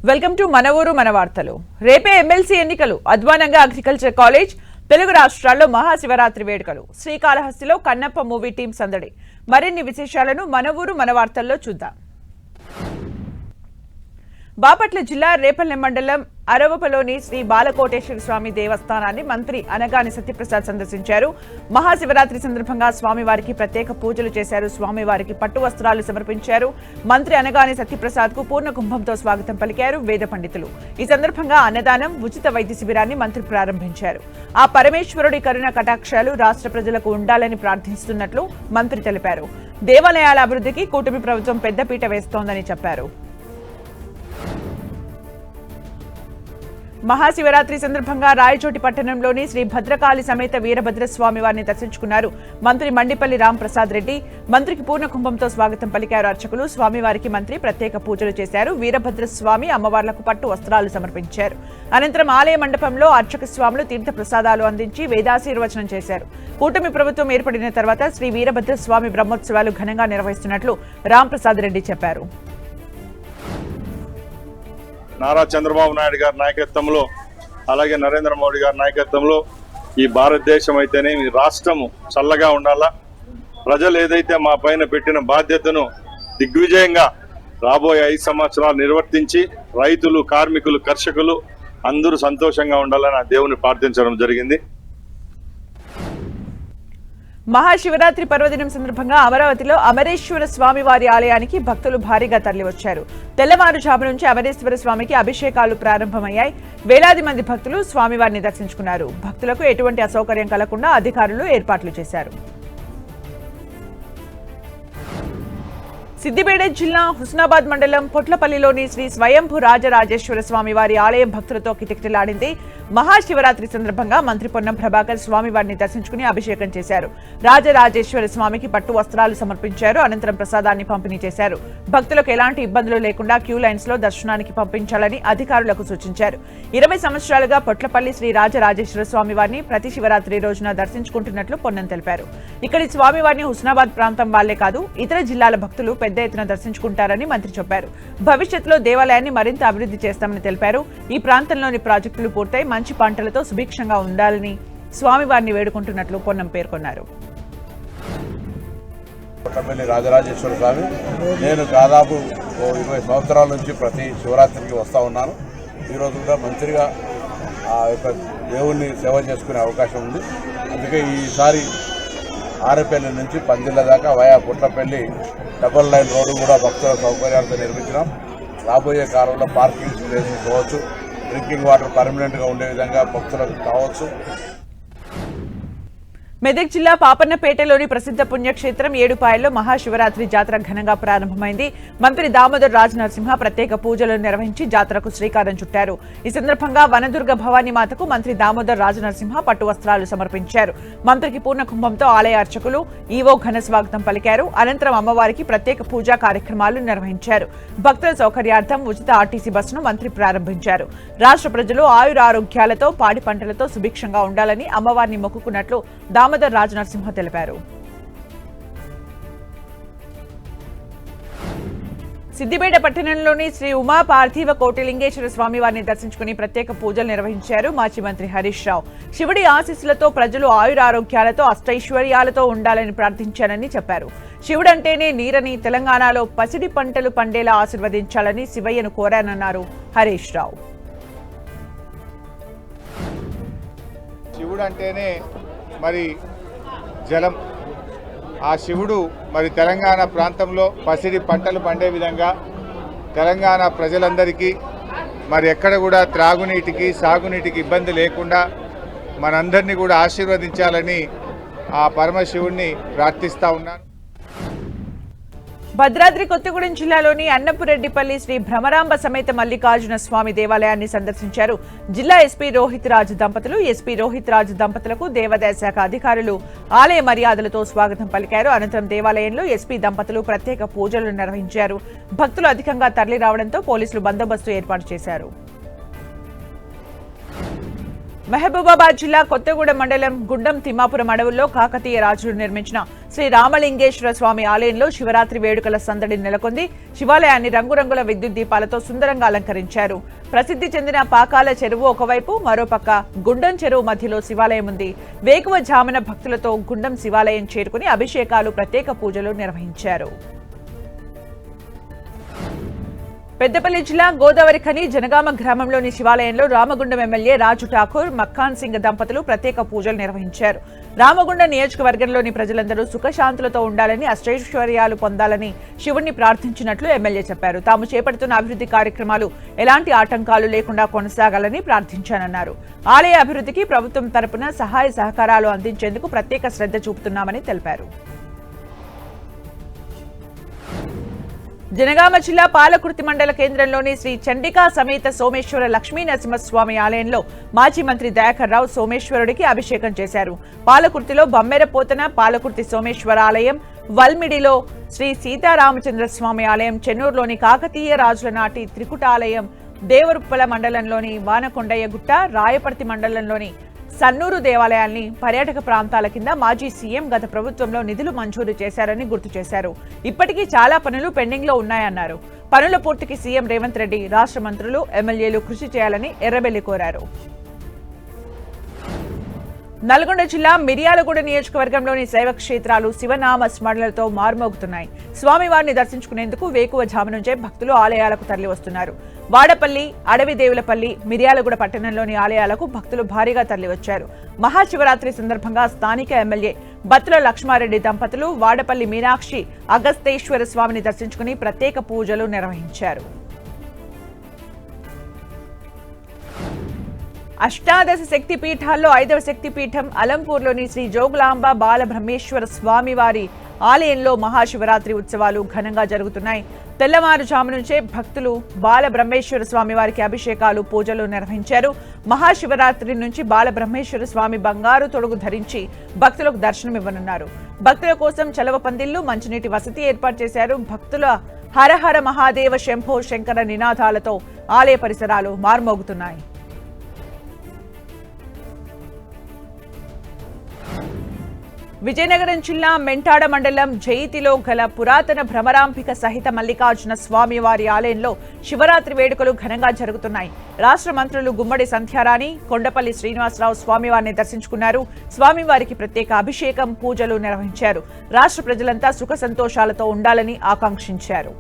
Welcome to మన ఊరు మన వార్తలు. రేపే ఎమ్మెల్సీ ఎన్నికలు. అధ్వానంగా అగ్రికల్చర్ కాలేజ్. తెలుగు రాష్ట్రాల్లో మహాశివరాత్రి వేడుకలు. శ్రీకాళహస్తిలో కన్నప్ప మూవీ టీం సందడి. మరిన్ని విశేషాలను మన ఊరు మన వార్తల్లో చూద్దాం. బాపట్ల జిల్లా రేపల్లె మండలం అరవపలోని శ్రీ బాలకోటేశ్వర స్వామి దేవస్థానాన్ని మంత్రి అనగాని సత్యప్రసాద్ సందర్శించారు. మహాశివరాత్రి సందర్భంగా స్వామివారికి ప్రత్యేక పూజలు చేశారు. స్వామివారికి పట్టు వస్త్రాలు సమర్పించారు. మంత్రి అనగాని సత్యప్రసాద్ కు పూర్ణ కుంభంతో స్వాగతం పలికారు వేద పండితులు. ఈ సందర్భంగా అన్నదానం, ఉచిత వైద్య శిబిరాన్ని మంత్రి ప్రారంభించారు. ఆ పరమేశ్వరుడి కరుణ కటాక్షాలు రాష్ట్ర ప్రజలకు ఉండాలని ప్రార్థిస్తున్నట్లు మంత్రి తెలిపారు. దేవాలయాల అభివృద్ధికి కూటమి ప్రభుత్వం పెద్దపీట వేస్తోందని చెప్పారు. మహాశివరాత్రి సందర్భంగా రాయచోటి పట్టణంలోని శ్రీ భద్రకాళి సమేత వీరభద్రస్వామి వారిని దర్శించుకున్నారు మంత్రి మండిపల్లి రాంప్రసాద్ రెడ్డి. మంత్రికి పూర్ణ కుంభంతో స్వాగతం పలికారు అర్చకులు. స్వామివారికి మంత్రి ప్రత్యేక పూజలు చేశారు. వీరభద్రస్వామి అమ్మవార్లకు పట్టు వస్త్రాలు సమర్పించారు. అనంతరం ఆలయ మండపంలో అర్చక స్వాములు తీర్థ ప్రసాదాలు అందించి వేదాశీర్వచనం చేశారు. కూటమి ప్రభుత్వం ఏర్పడిన తర్వాత శ్రీ వీరభద్రస్వామి బ్రహ్మోత్సవాలు ఘనంగా నిర్వహిస్తున్నట్లు రాంప్రసాద్ రెడ్డి చెప్పారు. నారా చంద్రబాబు నాయుడు గారి నాయకత్వంలో, అలాగే నరేంద్ర మోడీ గారి నాయకత్వంలో ఈ భారతదేశం అయితేనే ఈ రాష్ట్రము చల్లగా ఉండాలా. ప్రజలు ఏదైతే మా పైన పెట్టిన బాధ్యతను దిగ్విజయంగా రాబోయే 5 సంవత్సరాలు నిర్వర్తించి రైతులు, కార్మికులు, కర్షకులు అందరూ సంతోషంగా ఉండాలని ఆ దేవుని ప్రార్థించడం జరిగింది. మహాశివరాత్రి పర్వదినం సందర్భంగా అమరావతిలో అమరేశ్వర స్వామి వారి ఆలయానికి భక్తులు భారీగా తరలివచ్చారు. తెల్లవారుజాము నుంచి అమరేశ్వర స్వామికి అభిషేకాలు ప్రారంభమయ్యాయి. వేలాది మంది భక్తులు స్వామివారిని దర్శించుకున్నారు. భక్తులకు ఎటువంటి అసౌకర్యం కలగకుండా అధికారులు ఏర్పాట్లు చేశారు. సిద్దిపేట జిల్లా హుస్నాబాద్ మండలం పొట్లపల్లిలోని శ్రీ స్వయంభూ రాజరాజేశ్వర స్వామి వారి ఆలయం భక్తులతో కిటకిటలాడింది. మహాశివరాత్రి సందర్భంగా మంత్రి పొన్నం ప్రభాకర్ స్వామివారిని దర్శించుకుని అభిషేకం చేశారు. రాజరాజేశ్వర స్వామికి పట్టు వస్త్రాలు సమర్పించారు. అనంతరం ప్రసాదాన్ని పంపిణీ చేశారు. భక్తులకు ఎలాంటి ఇబ్బందులు లేకుండా క్యూ లైన్స్ లో దర్శనానికి పంపించాలని అధికారులకు సూచించారు. 20 సంవత్సరాలుగా పొట్లపల్లి శ్రీ రాజరాజేశ్వర స్వామి వారిని ప్రతి శివరాత్రి రోజున దర్శించుకుంటున్నట్లు పొన్నం తెలిపారు. ఇక్కడి స్వామివారిని హుస్నాబాద్ ప్రాంతం వాళ్లే కాదు, ఇతర జిల్లాల భక్తులు పెద్ద ఎత్తున దర్శించుకుంటారని మంత్రి చెప్పారు. భవిష్యత్తులో దేవాలయాన్ని మరింత అభివృద్ధి చేస్తామని తెలిపారు. ఈ ప్రాంతంలోని ప్రాజెక్టులు పూర్తయి మంచి పంటలతో సుభిక్షంగా ఉండాలని స్వామివారిని వేడుకుంటున్నట్లు పొన్నం పేర్కొన్నారు. రాజరాజేశ్వర స్వామి, నేను దాదాపు 20 సంవత్సరాల నుంచి ప్రతి శివరాత్రికి వస్తూ ఉన్నాను. ఈరోజు కూడా మంత్రిగా ఆ యొక్క దేవుణ్ణి సేవ చేసుకునే అవకాశం ఉంది. అందుకే ఈసారి ఆరేపల్లి నుంచి పందిళ్ళ దాకా via Putlapalli double line road కూడా భక్తుల సౌకర్యాలతో నిర్మించినాం. రాబోయే కాలంలో పార్కింగ్ ప్లేసెస్ కావచ్చు, డ్రింకింగ్ వాటర్ పర్మనెంట్గా ఉండే విధంగా భక్తులకు కావచ్చు. మెదక్ జిల్లా పాపన్నపేటలోని ప్రసిద్ధ పుణ్యక్షేత్రం ఏడుపాయల్లో మహాశివరాత్రి జాతర ఘనంగా ప్రారంభమైంది. మంత్రి దామోదర్ రాజనరసింహ ప్రత్యేక పూజలు నిర్వహించి జాతరకు శ్రీకారం చుట్టారు. ఈ సందర్భంగా వనదుర్గ భవానీ మాతకు మంత్రి దామోదర్ రాజనరసింహ పట్టు వస్త్రాలు సమర్పించారు. మంత్రికి పూర్ణ కుంభంతో ఆలయ అర్చకులు, ఈవో ఘన స్వాగతం పలికారు. అనంతరం అమ్మవారికి ప్రత్యేక పూజా కార్యక్రమాలు నిర్వహించారు. భక్తుల సౌకర్యార్థం ఉచిత ఆర్టీసీ బస్సును మంత్రి ప్రారంభించారు. రాష్ట్ర ప్రజలు ఆయురారోగ్యాలతో, పాడి పంటలతో సుభిక్షంగా ఉండాలని అమ్మవారిని మొక్కుకున్నట్లు దామోదర్ రాజనరసింహ తెలిపారు. సిద్దిపేట పట్టణంలోని శ్రీ ఉమా పార్థివ కోటిలింగేశ్వర స్వామి వారిని దర్శించుకుని ప్రత్యేక పూజలు నిర్వహించారు మాజీ మంత్రి హరీష్ రావు. శివుడి ఆశీస్సులతో ప్రజలు ఆయురారోగ్యాలతో, అష్టైశ్వర్యాలతో ఉండాలని ప్రార్థించానని చెప్పారు. శివుడంటేనే నీరని, తెలంగాణలో పసిడి పంటలు పండేలా ఆశీర్వదించాలని శివయ్యను కోరానన్నారు హరీష్ రావు. శివుడంటేనే మరి జలం. ఆ శివుడు మరి తెలంగాణ ప్రాంతంలో పసిడి పంటలు పండే విధంగా తెలంగాణ ప్రజలందరికీ మరి ఎక్కడ కూడా త్రాగునీటికి, సాగునీటికి ఇబ్బంది లేకుండా మనందరినీ కూడా ఆశీర్వదించాలని ఆ పరమశివుణ్ణి ప్రార్థిస్తూ ఉన్నాను. భద్రాద్రి కొత్తగూడెం జిల్లాలోని అన్నపురెడ్డిపల్లి శ్రీ భ్రమరాంబ సమేత మల్లికార్జున స్వామి దేవాలయాన్ని సందర్శించారు జిల్లా ఎస్పీ రోహిత్ రాజ్ దంపతులు. ఎస్పీ రోహిత్ రాజ్ దంపతులకు దేవాదాయ శాఖ అధికారులు ఆలయ మర్యాదలతో స్వాగతం పలికారు. అనంతరం దేవాలయంలో ఎస్పీ దంపతులు ప్రత్యేక పూజలు నిర్వహించారు. భక్తులు అధికంగా తరలి రావడంతో పోలీసులు బందోబస్తు ఏర్పాటు చేశారు. మహబూబాబాద్ జిల్లా కొత్తగూడెం మండలం గుండం తిమ్మాపురం అడవుల్లో కాకతీయ రాజులు నిర్మించిన శ్రీ రామలింగేశ్వర స్వామి ఆలయంలో శివరాత్రి వేడుకల సందడి నెలకొంది. శివాలయాన్ని రంగురంగుల విద్యుత్ దీపాలతో సుందరంగా అలంకరించారు. ప్రసిద్ధి చెందిన పాకాల చెరువు ఒకవైపు, మరోపక్క గుండం చెరువు మధ్యలో శివాలయం ఉంది. వేకువజామున భక్తులతో గుండం శివాలయం చేరుకుని అభిషేకాలు, ప్రత్యేక పూజలు నిర్వహించారు. పెద్దపల్లి జిల్లా గోదావరి ఖని జనగామ గ్రామంలోని శివాలయంలో రామగుండం ఎమ్మెల్యే రాజు ఠాకూర్, మక్కాన్ సింగ్ దంపతులు ప్రత్యేక పూజలు నిర్వహించారు. రామగుండం నియోజకవర్గంలోని ప్రజలందరూ సుఖశాంతులతో ఉండాలని, అష్టైశ్వర్యాలు పొందాలని శివుణ్ణి ప్రార్థించినట్లు ఎమ్మెల్యే చెప్పారు. తాము చేపడుతున్న అభివృద్ధి కార్యక్రమాలు ఎలాంటి ఆటంకాలు లేకుండా కొనసాగాలని ప్రార్థించానన్నారు. ఆలయ అభివృద్ధికి ప్రభుత్వం తరపున సహాయ సహకారాలు అందించేందుకు ప్రత్యేక శ్రద్ధ చూపుతున్నామని తెలిపారు. జనగామ జిల్లా పాలకుర్తి మండల కేంద్రంలోని శ్రీ చండికా సమేత సోమేశ్వర లక్ష్మీ నరసింహస్వామి ఆలయంలో మాజీ మంత్రి దయాకర్ రావు సోమేశ్వరుడికి అభిషేకం చేశారు. పాలకుర్తిలో బమ్మెరపోతన పాలకుర్తి సోమేశ్వర ఆలయం, వల్మిడిలో శ్రీ సీతారామచంద్రస్వామి ఆలయం, చెన్నూరులోని కాకతీయ రాజుల నాటి త్రికుటాలయం, దేవరుప్పల మండలంలోని వానకొండయ్య గుట్ట, రాయపర్తి మండలంలోని సన్నూరు దేవాలయాల్ని పర్యాటక ప్రాంతాల కింద మాజీ సీఎం గత ప్రభుత్వంలో నిధులు మంజూరు చేశారని గుర్తు చేశారు. ఇప్పటికీ చాలా పనులు పెండింగ్ లో ఉన్నాయన్నారు. పనుల పూర్తికి సీఎం రేవంత్ రెడ్డి, రాష్ట్ర మంత్రులు, ఎమ్మెల్యేలు కృషి చేయాలని ఎర్రబెల్లి కోరారు. నల్గొండ జిల్లా మిర్యాలగూడ నియోజకవర్గంలోని శైవ క్షేత్రాలు శివనామ స్మరణలతో మారుమోగుతున్నాయి. స్వామివారిని దర్శించుకునేందుకు వేకువజాము నుంచే భక్తులు ఆలయాలకు తరలివస్తున్నారు. వాడపల్లి, అడవిదేవులపల్లి, మిర్యాలగూడ పట్టణంలోని ఆలయాలకు భక్తులు భారీగా తరలివచ్చారు. మహాశివరాత్రి సందర్భంగా స్థానిక ఎమ్మెల్యే బత్తుల లక్ష్మారెడ్డి దంపతులు వాడపల్లి మీనాక్షి అగస్తేశ్వర స్వామిని దర్శించుకుని ప్రత్యేక పూజలు నిర్వహించారు. అష్టాదశ శక్తి పీఠాల్లో 5వ శక్తి పీఠం అలంపూర్లోని శ్రీ జోగులాంబ బాలబ్రహ్మేశ్వర స్వామివారి ఆలయంలో మహాశివరాత్రి ఉత్సవాలు ఘనంగా జరుగుతున్నాయి. తెల్లవారుజాము నుంచే భక్తులు బాలబ్రహ్మేశ్వర స్వామి వారికి అభిషేకాలు, పూజలు నిర్వహించారు. మహాశివరాత్రి నుంచి బాలబ్రహ్మేశ్వర స్వామి బంగారు తొడుగు ధరించి భక్తులకు దర్శనమివ్వనున్నారు. భక్తుల కోసం చలవ పందిళ్లు, మంచినీటి వసతి ఏర్పాటు చేశారు. భక్తుల హరహర మహాదేవ శంభో శంకర నినాదాలతో ఆలయ పరిసరాలు మార్మోగుతున్నాయి. విజయనగరం జిల్లా మెంటాడ మండలం జైతిలో గల పురాతన భ్రమరాంబిక సహిత మల్లికార్జున స్వామి వారి ఆలయంలో శివరాత్రి వేడుకలు ఘనంగా జరుగుతున్నాయి. రాష్ట్ర మంత్రులు గుమ్మడి సంధ్యారాణి, కొండపల్లి శ్రీనివాసరావు స్వామివారిని దర్శించుకున్నారు. స్వామివారికి ప్రత్యేక అభిషేకం, పూజలు నిర్వహించారు. రాష్ట్ర ప్రజలంతా సుఖ సంతోషాలతో ఉండాలని ఆకాంక్షించారు.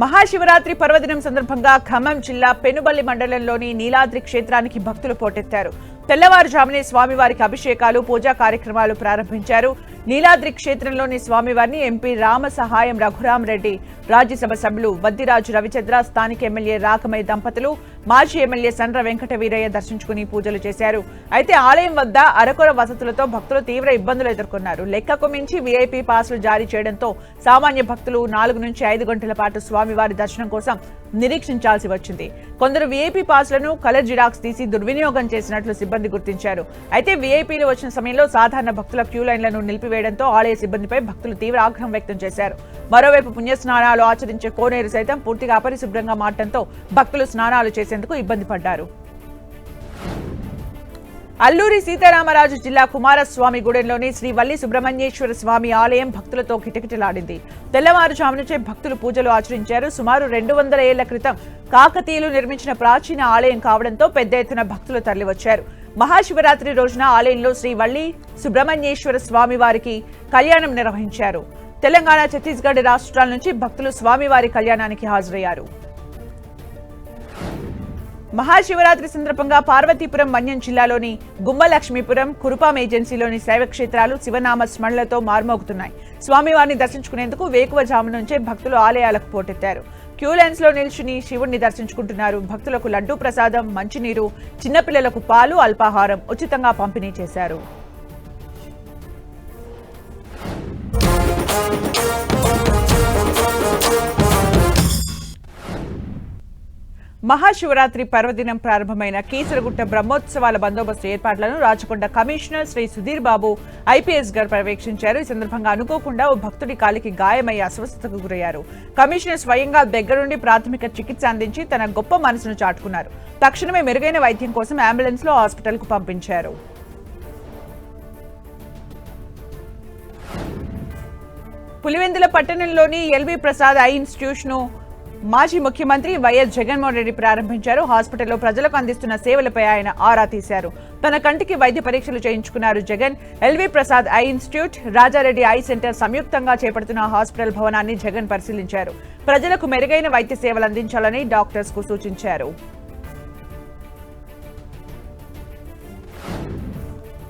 మహాశివరాత్రి పర్వదినం సందర్భంగా ఖమ్మం జిల్లా పెనుబల్లి మండలంలోని నీలాద్రి క్షేత్రానికి భక్తులు పోటెత్తారు. తెల్లవారుజామునే స్వామివారికి అభిషేకాలు, పూజా కార్యక్రమాలు ప్రారంభించారు. నీలాద్రి క్షేత్రంలోని స్వామివారిని ఎంపీ రామ సహాయం రఘురాం రెడ్డి, రాజ్యసభ సభ్యులు వద్దిరాజు రవిచంద్ర, స్థానిక ఎమ్మెల్యే రాకమయ్య దంపతులు, మాజీ ఎమ్మెల్యే సండ్ర వెంకట వీరయ్య దర్శించుకుని పూజలు చేశారు. అయితే ఆలయం వద్ద అరకొర వసతులతో భక్తులు తీవ్ర ఇబ్బందులు ఎదుర్కొన్నారు. లెక్కకు మించి వీఐపీ పాసులు జారీ చేయడంతో సామాన్య భక్తులు 4 నుంచి 5 గంటల పాటు స్వామివారి దర్శనం కోసం నిరీక్షించాల్సి వచ్చింది. కొందరు వీఐపీ పాసులను కలర్ జిరాక్స్ తీసి దుర్వినియోగం చేసినట్లు సిబ్బంది గుర్తించారు. అయితే వీఐపీలు వచ్చిన సమయంలో సాధారణ భక్తుల క్యూ లైన్లను నిలిపివేయడంతో ఆలయ సిబ్బందిపై భక్తులు తీవ్ర ఆగ్రహం వ్యక్తం చేశారు. మరోవైపు పుణ్యస్నానాలు ఆచరించే కోనేరు సైతం పూర్తిగా అపరిశుభ్రంగా మారడంతో భక్తులు స్నానాలు చేసేందుకు ఇబ్బంది పడ్డారు. అల్లూరి సీతారామరాజు జిల్లా కుమారస్వామి గూడెంలోని శ్రీ వల్లి సుబ్రహ్మణ్యేశ్వర స్వామి ఆలయం భక్తులతో కిటకిటలాడింది. తెల్లవారుజాము నుంచే భక్తులు పూజలు ఆచరించారు. సుమారు 200 ఏళ్ల క్రితం కాకతీయులు నిర్మించిన ప్రాచీన ఆలయం కావడంతో పెద్ద ఎత్తున భక్తులు తరలివచ్చారు. మహాశివరాత్రి రోజున ఆలయంలో శ్రీ వల్లి సుబ్రహ్మణ్యేశ్వర స్వామి వారికి కళ్యాణం నిర్వహించారు. తెలంగాణ, ఛత్తీస్గఢ్ రాష్ట్రాల నుంచి భక్తులు స్వామివారి కళ్యాణానికి హాజరయ్యారు. మహాశివరాత్రి సందర్భంగా పార్వతీపురం మన్యం జిల్లాలోని గుమ్మలక్ష్మీపురం, కురుపాం ఏజెన్సీలోని శైవ క్షేత్రాలు శివనామ స్మరణలతో మార్మోగుతున్నాయి. స్వామివారిని దర్శించుకునేందుకు వేకువజాము నుంచే భక్తులు ఆలయాలకు పోటెత్తారు. క్యూ లైన్స్ లో నిల్చుని శివుణ్ణి దర్శించుకుంటున్నారు. భక్తులకు లడ్డూ ప్రసాదం, మంచినీరు, చిన్నపిల్లలకు పాలు, అల్పాహారం ఉచితంగా పంపిణీ చేశారు. మహాశివరాత్రి పర్వదినం ప్రారంభమైన కీసరగుట్ట బ్రహ్మోత్సవాల బందోబస్తు ఏర్పాట్లను రాచకొండ కమిషనర్ శ్రీ సుధీర్ బాబు ఐపీఎస్ గారు పర్యవేక్షించారు. ఈ సందర్భంగా అనుకోకుండా ఓ భక్తుడి కాలికి గాయమయ్యి అస్వస్థతకు గురయ్యారు. కమిషనర్ స్వయంగా దగ్గరుండి ప్రాథమిక చికిత్స అందించి తన గొప్ప మనసును చాటుకున్నారు. తక్షణమే మెరుగైన వైద్యం కోసం అంబులెన్స్ లో హాస్పిటల్ కు పంపించారు. పులివెందుల పట్టణంలోని ఎల్వి ప్రసాద్ ఐ ఇన్స్టిట్యూట్ను మాజీ ముఖ్యమంత్రి వైఎస్ జగన్మోహన్ రెడ్డి ప్రారంభించారు. హాస్పిటల్లో ప్రజలకు అందిస్తున్న సేవలపై ఆయన ఆరా తీశారు. తన కంటికి వైద్య పరీక్షలు చేయించుకున్నారు Jagan. L V Prasad eye institute, Rajareddy eye centre సంయుక్తంగా చేపడుతున్న హాస్పిటల్ భవనాన్ని జగన్ పరిశీలించారు. ప్రజలకు మెరుగైన వైద్య సేవలు అందించాలని డాక్టర్స్ కు సూచించారు.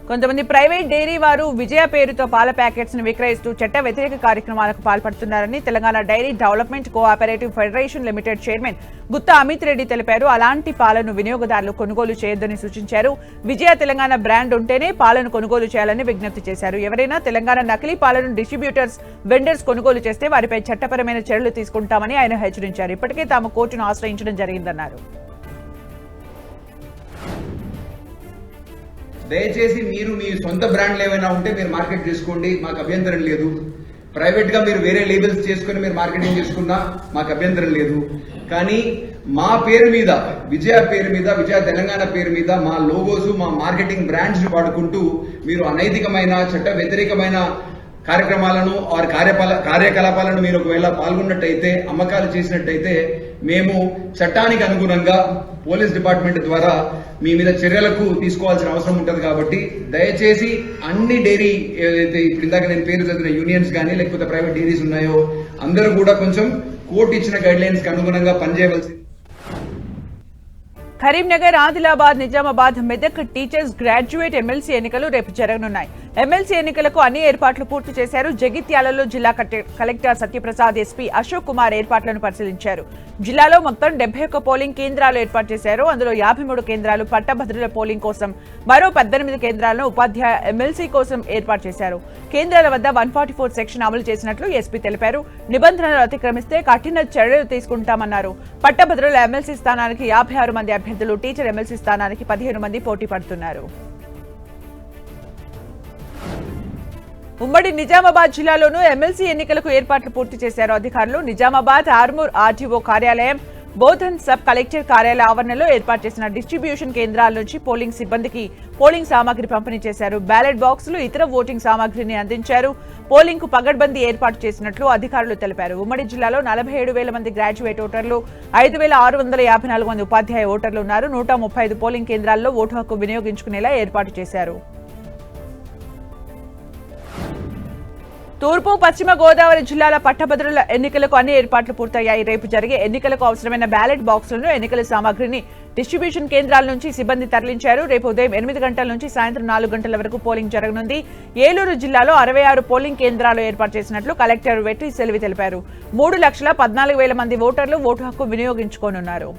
కొంతమంది ప్రైవేట్ డైరీ వారు విజయ పేరుతో పాల ప్యాకెట్స్ ను విక్రయిస్తూ చట్ట వ్యతిరేక కార్యక్రమాలకు పాల్పడుతున్నారని Telangana dairy development cooperative federation limited chairman Gutta Amit Reddy తెలిపారు. అలాంటి పాలను వినియోగదారులు కొనుగోలు చేయొద్దని సూచించారు. విజయ తెలంగాణ బ్రాండ్ ఉంటేనే పాలను కొనుగోలు చేయాలని విజ్ఞప్తి చేశారు. ఎవరైనా తెలంగాణ నకిలీ పాలను డిస్ట్రిబ్యూటర్స్, వెండర్స్ కొనుగోలు చేస్తే వారిపై చట్టపరమైన చర్యలు తీసుకుంటామని ఆయన హెచ్చరించారు. ఇప్పటికే తాము కోర్టును ఆశ్రయించడం జరిగిందన్నారు. దయచేసి మీరు మీ సొంత బ్రాండ్లు ఏమైనా ఉంటే మీరు మార్కెట్ చేసుకోండి, మాకు అభ్యంతరం లేదు. ప్రైవేట్గా మీరు వేరే లేబుల్స్ చేసుకుని మీరు మార్కెటింగ్ చేసుకున్నా మాకు అభ్యంతరం లేదు. కానీ మా పేరు మీద, విజయ పేరు మీద, విజయ తెలంగాణ పేరు మీద మా లోగోస్, మా మార్కెటింగ్ బ్రాండ్స్ వాడుకుంటూ మీరు అనైతికమైన చట్ట వ్యతిరేకమైన కార్యక్రమాలను వారి కార్యకలాపాలను మీరు ఒకవేళ పాల్గొన్నట్టయితే, అమ్మకాలు చేసినట్టయితే మేము చట్టానికి అనుగుణంగా పోలీస్ డిపార్ట్మెంట్ ద్వారా మీ మీద చర్యలకు తీసుకోవాల్సిన అవసరం ఉంటుంది. కాబట్టి దయచేసి అన్ని డైరీ ఏదైతే ఇప్పుడు ఇందాక నేను పేరు చదివిన యూనియన్స్ కానీ లేకపోతే ప్రైవేట్ డైరీస్ ఉన్నాయో అందరూ కూడా కొంచెం కోర్టు ఇచ్చిన గైడ్ లైన్స్ కి అనుగుణంగా పనిచేయవలసింది. Karimnagar, Adilabad, Nizamabad, Medak teachers graduate MLC ఎన్నికలు రేపు జరగనున్నాయి. ఎమ్మెల్సీ ఎన్నికలకు అన్ని ఏర్పాట్లు పూర్తి చేశారు. జగిత్యాలలో జిల్లా కలెక్టర్ సత్యప్రసాద్, ఎస్పీ అశోక్ కుమార్ ఏర్పాట్లను పరిశీలించారు. జిల్లాలో మొత్తం 71 పోలింగ్ కేంద్రాలు ఏర్పాటు చేశారు. అందులో 53 కేంద్రాలు పట్టభద్రుల పోలింగ్ కోసం, మరో 18 కేంద్రాలను ఉపాధ్యాయ ఎమ్మెల్సీ కోసం ఏర్పాటు చేశారు. కేంద్రాల వద్ద 144 సెక్షన్ అమలు చేసినట్లు ఎస్పీ తెలిపారు. నిబంధనలు అతిక్రమిస్తే కఠిన చర్యలు తీసుకుంటామన్నారు. పట్టభద్రుల ఎమ్మెల్సీ స్థానానికి 56 మంది అభ్యర్థులు, టీచర్ ఎమ్మెల్సీ స్థానానికి 15 మంది పోటీ పడుతున్నారు. ఉమ్మడి నిజామాబాద్ జిల్లాలోనూ ఎమ్మెల్సీ ఎన్నికలకు ఏర్పాట్లు పూర్తి చేశారు అధికారులు. నిజామాబాద్ ఆర్మూర్ ఆర్టీఓ కార్యాలయం, బోధన్ సబ్ కలెక్టర్ కార్యాలయ ఆవరణలో ఏర్పాటు చేసిన డిస్ట్రిబ్యూషన్ కేంద్రాల నుంచి పోలింగ్ సిబ్బందికి పోలింగ్ సామాగ్రి పంపిణీ చేశారు. బ్యాలెట్ బాక్సులు, ఇతర ఓటింగ్ సామాగ్రిని అందించారు. పోలింగ్ కు పగడ్బందీ ఏర్పాటు చేసినట్లు అధికారులు తెలిపారు. ఉమ్మడి జిల్లాలో 47,000 మంది గ్రాడ్యుయేట్ ఓటర్లు, 5,654 మంది ఉపాధ్యాయ ఓటర్లు ఉన్నారు. 135 పోలింగ్ కేంద్రాల్లో ఓటు హక్కు వినియోగించుకునేలా ఏర్పాటు చేశారు. తూర్పు, పశ్చిమ గోదావరి జిల్లాల పట్టభద్రుల ఎన్నికలకు అన్ని ఏర్పాట్లు పూర్తయ్యాయి. రేపు జరిగే ఎన్నికలకు అవసరమైన బ్యాలెట్ బాక్సులను, ఎన్నికల సామాగ్రిని డిస్ట్రిబ్యూషన్ కేంద్రాల నుంచి సిబ్బంది తరలించారు. రేపు ఉదయం 8 గంటల నుంచి సాయంత్రం 4 గంటల వరకు పోలింగ్ జరగనుంది. ఏలూరు జిల్లాలో 66 పోలింగ్ కేంద్రాలు ఏర్పాటు చేసినట్లు కలెక్టర్ వెట్రి సెల్వి తెలిపారు. 3,14,000 మంది ఓటర్లు ఓటు హక్కు వినియోగించుకోనున్నారు.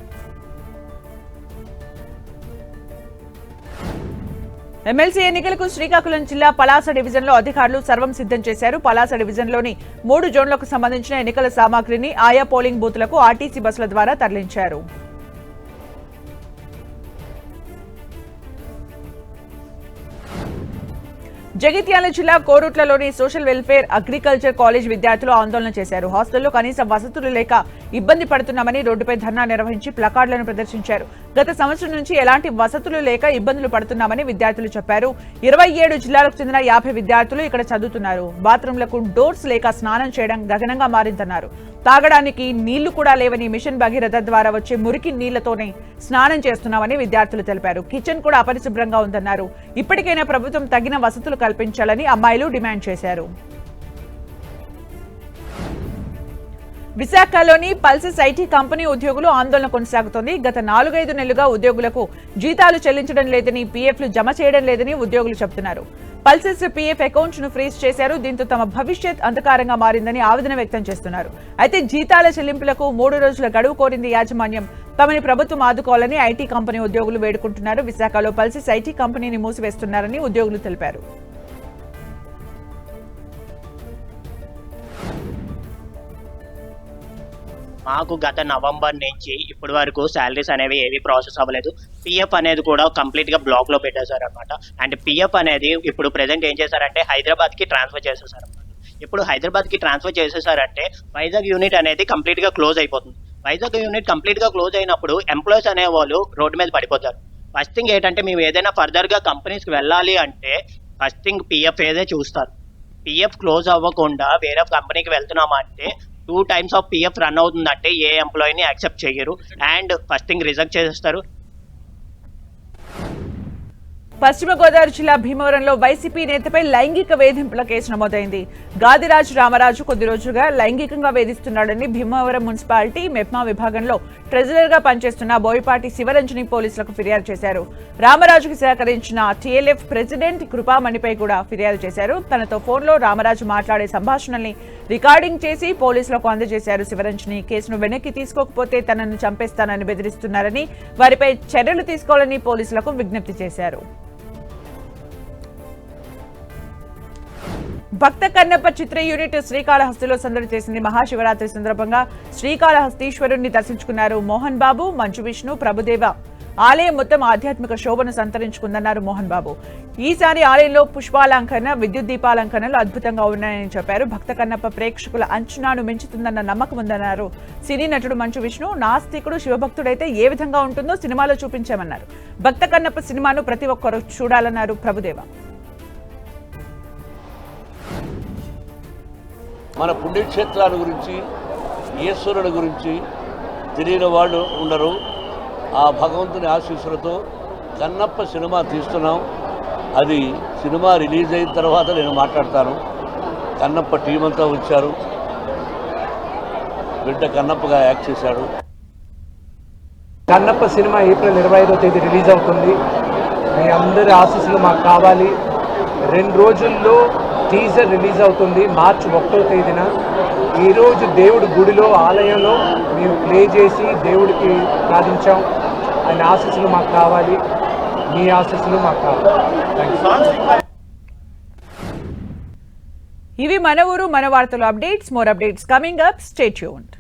ఎమ్మెల్సీ ఎన్నికలకు శ్రీకాకుళం జిల్లా పలాస డివిజన్లో అధికారులు సర్వం సిద్ధం చేశారు. పలాస డివిజన్లోని 3 జోన్లకు సంబంధించిన ఎన్నికల సామాగ్రిని ఆయా పోలింగ్ బూత్లకు ఆర్టీసీ బస్సుల ద్వారా తరలించారు. జగిత్యాల జిల్లా కోరుట్లలోని సోషల్ వెల్ఫేర్ అగ్రికల్చర్ కాలేజ్ విద్యార్థులు ఆందోళన చేశారు. హాస్టల్లో కనీస వసతులు లేక ఇబ్బంది పడుతున్నామని రోడ్డుపై ధర్నా నిర్వహించి ప్లకార్డులను ప్రదర్శించారు. గత సంవత్సరం నుంచి ఎలాంటి వసతులు లేక ఇబ్బందులు పడుతున్నామని విద్యార్థులు చెప్పారు. 27 జిల్లాలకు చెందిన 50 విద్యార్థులు ఇక్కడ చదువుతున్నారు. బాత్రూంలకు డోర్స్ లేక స్నానం చేయడం గగనంగా మారిందన్నారు. తాగడానికి నీళ్లు కూడా లేవని, మిషన్ భగీరథ ద్వారా వచ్చే మురికి నీళ్లతోనే స్నానం చేస్తున్నామని విద్యార్థులు తెలిపారు. కిచెన్ కూడా అపరిశుభ్రంగా ఉందన్నారు. ఇప్పటికైనా ప్రభుత్వం తగిన వసతులు కల్పించాలని అమ్మాయిలు డిమాండ్ చేశారు. విశాఖలోని పల్సెస్ ఐటీ కంపెనీ ఉద్యోగులు ఆందోళన కొనసాగుతోంది. గత 4-5 నెలలుగా ఉద్యోగులకు జీతాలు చెల్లించడం లేదని, పీఎఫ్లు జమ చేయడం లేదని ఉద్యోగులు చెబుతున్నారు. పల్సెస్ పీఎఫ్ అకౌంట్స్ ను ఫ్రీజ్ చేశారు. దీంతో తమ భవిష్యత్ అంధకారంగా మారిందని ఆవేదన వ్యక్తం చేస్తున్నారు. అయితే జీతాల చెల్లింపులకు 3 రోజుల గడువు కోరింది యాజమాన్యం. తమని ప్రభుత్వం ఆదుకోవాలని ఐటీ కంపెనీ ఉద్యోగులు వేడుకుంటున్నారు. విశాఖలో పల్సెస్ ఐటీ కంపెనీని మూసివేస్తున్నారని ఉద్యోగులు తెలిపారు. మాకు గత నవంబర్ నుంచి ఇప్పటి వరకు శాలరీస్ అనేవి ఏవి ప్రాసెస్ అవ్వలేదు. పిఎఫ్ అనేది కూడా కంప్లీట్గా బ్లాక్లో పెట్టేశారు అనమాట. అండ్ పిఎఫ్ అనేది ఇప్పుడు ప్రెజెంట్ ఏం చేశారంటే హైదరాబాద్కి ట్రాన్స్ఫర్ చేసేసారు అనమాట. ఇప్పుడు హైదరాబాద్కి ట్రాన్స్ఫర్ చేసేసారంటే వైజాగ్ యూనిట్ అనేది కంప్లీట్గా క్లోజ్ అయిపోతుంది. వైజాగ్ యూనిట్ కంప్లీట్గా క్లోజ్ అయినప్పుడు ఎంప్లాయీస్ అనేవాళ్ళు రోడ్డు మీద పడిపోతారు. ఫస్ట్ థింగ్ ఏంటంటే మేము ఏదైనా ఫర్దర్గా కంపెనీస్కి వెళ్ళాలి అంటే ఫస్ట్ థింగ్ పిఎఫ్ ఏదే చూస్తారు. పిఎఫ్ క్లోజ్ అవ్వకుండా వేరే కంపెనీకి వెళ్తున్నామంటే 2 times ఆఫ్ పిఎఫ్ రన్ అవుతుందంటే ఏ ఎంప్లాయీని యాక్సెప్ట్ చేయరు అండ్ ఫస్ట్ థింగ్ రిజెక్ట్ చేసేస్తారు. పశ్చిమ గోదావరి జిల్లా భీమవరంలో వైసీపీ నేతపై లైంగిక వేధింపుల కేసు నమోదైంది. గాదిరాజు రామరాజు కొద్ది రోజులుగా లైంగికంగా వేధిస్తున్నాడని భీమవరం మున్సిపాలిటీ మెప్మా విభాగంలో ట్రెజరర్ గా పనిచేస్తున్న బోయపాటి శివరంజని పోలీసులకు ఫిర్యాదు చేశారు. రామరాజుకి సహకరించిన టీఎల్ఎఫ్ ప్రెసిడెంట్ కృపామణిపై కూడా ఫిర్యాదు చేశారు. తనతో ఫోన్లో రామరాజు మాట్లాడే సంభాషణల్ని రికార్డింగ్ చేసి పోలీసులకు అందజేశారు శివరంజని. కేసును వెనక్కి తీసుకోకపోతే తనను చంపేస్తానని బెదిరిస్తున్నారని, వారిపై చర్యలు తీసుకోవాలని పోలీసులకు విజ్ఞప్తి చేశారు. భక్త కన్నప్ప చిత్ర యూనిట్ శ్రీకాళహస్తిలో సందడి చేసింది. మహాశివరాత్రి సందర్భంగా శ్రీకాళహస్తీశ్వరుణ్ణి దర్శించుకున్నారు మోహన్ బాబు, మంచు విష్ణు, ప్రభుదేవ. ఆలయం మొత్తం ఆధ్యాత్మిక శోభను సంతరించుకుందన్నారు మోహన్ బాబు. ఈసారి ఆలయంలో పుష్పాలంకరణ, విద్యుత్ దీపాలంకరణలు అద్భుతంగా ఉన్నాయని చెప్పారు. భక్త కన్నప్ప ప్రేక్షకుల అంచనాను మించుతుందన్న నమ్మకం ఉందన్నారు. సినీ నటుడు మంచు విష్ణు, నాస్తికుడు శివభక్తుడైతే ఏ విధంగా ఉంటుందో సినిమాలో చూపించామన్నారు. భక్త కన్నప్ప సినిమాను ప్రతి ఒక్కరూ చూడాలన్నారు ప్రభుదేవ. మన పుణ్యక్షేత్రాల గురించి, ఈశ్వరుని గురించి తెలియని వాళ్ళు ఉండరు. ఆ భగవంతుని ఆశీస్సులతో కన్నప్ప సినిమా తీస్తున్నాం. అది సినిమా రిలీజ్ అయిన తర్వాత నేను మాట్లాడతాను. కన్నప్ప టీం అంతా వచ్చారు. బిడ్డ కన్నప్పగా యాక్ట్ చేశాడు. కన్నప్ప సినిమా ఏప్రిల్ 25వ తేదీ రిలీజ్ అవుతుంది. మీ అందరి ఆశీస్సులు మాకు కావాలి. 2 రోజుల్లో టీజర్ రిలీజ్ అవుతుంది మార్చి 1వ తేదీన. ఈరోజు దేవుడి గుడిలో ఆలయంలో మేము ప్లే చేసి దేవుడికి ప్రార్థించాం. ఆయన ఆశీస్సులు మాకు కావాలి, మీ ఆశీస్సులు మాకు కావాలి. ఇవి మన ఊరు మన వార్తలు updates. More updates coming up. Stay tuned.